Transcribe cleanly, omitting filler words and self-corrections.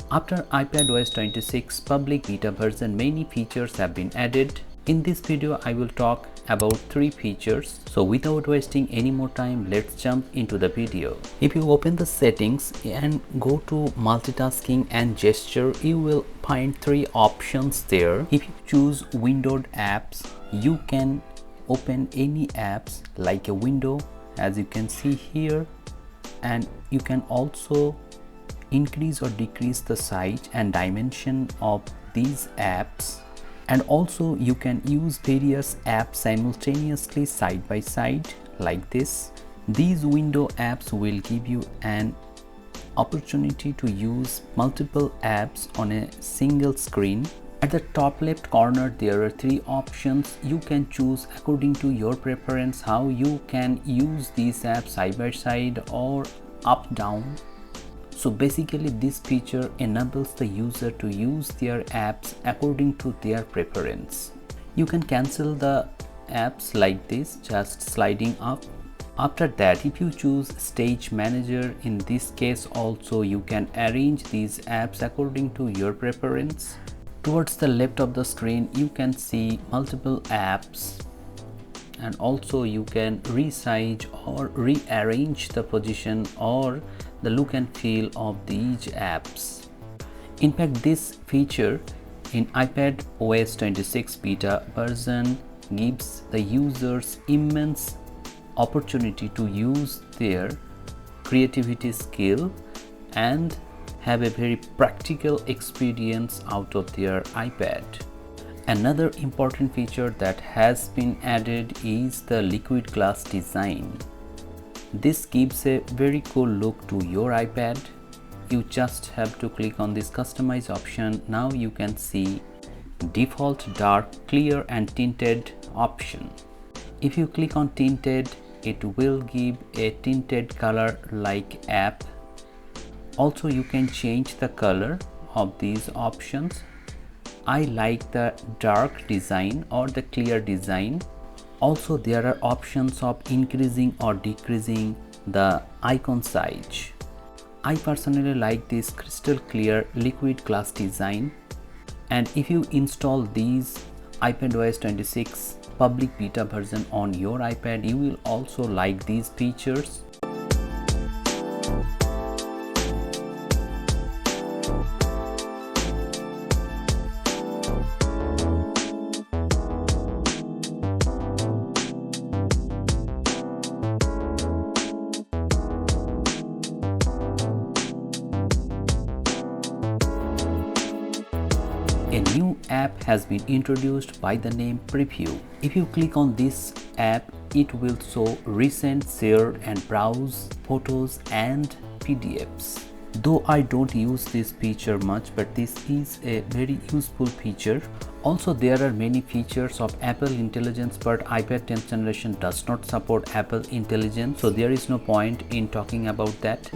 After iPadOS 26 public beta version, many features have been added. In this video, I will talk about 3 features. So without wasting any more time, let's jump into the video. If you open the settings and go to multitasking and gesture, you will find 3 options there. If you choose windowed apps, you can open any apps like a window, as you can see here, and you can also increase or decrease the size and dimension of these apps, and also you can use various apps simultaneously side by side like this. These window apps will give you an opportunity to use multiple apps on a single screen. At the top left corner there are 3 options. You can choose according to your preference how you can use these apps side by side or up down. So basically this feature enables the user to use their apps according to their preference. You can cancel the apps like this, just sliding up. After that, if you choose Stage Manager, in this case also you can arrange these apps according to your preference. Towards the left of the screen you can see multiple apps, and also you can resize or rearrange the position or the look and feel of these apps. In fact, this feature in iPadOS 26 beta version gives the users immense opportunity to use their creativity skill and have a very practical experience out of their iPad. Another important feature that has been added is the liquid glass design. This gives a very cool look to your iPad. You just have to click on this customize option. Now you can see default dark, clear and tinted option. If you click on tinted, it will give a tinted color like app. Also you can change the color of these options. I like the dark design or the clear design. Also there are options of increasing or decreasing the icon size. I personally like this crystal clear liquid glass design, and if you install these iPadOS 26 public beta version on your iPad, you will also like these features. A new app has been introduced by the name Preview. If you click on this app, it will show recent, share and browse photos and PDFs. Though I don't use this feature much, but this is a very useful feature. Also there are many features of Apple Intelligence, but iPad 10th generation does not support Apple Intelligence, so there is no point in talking about that.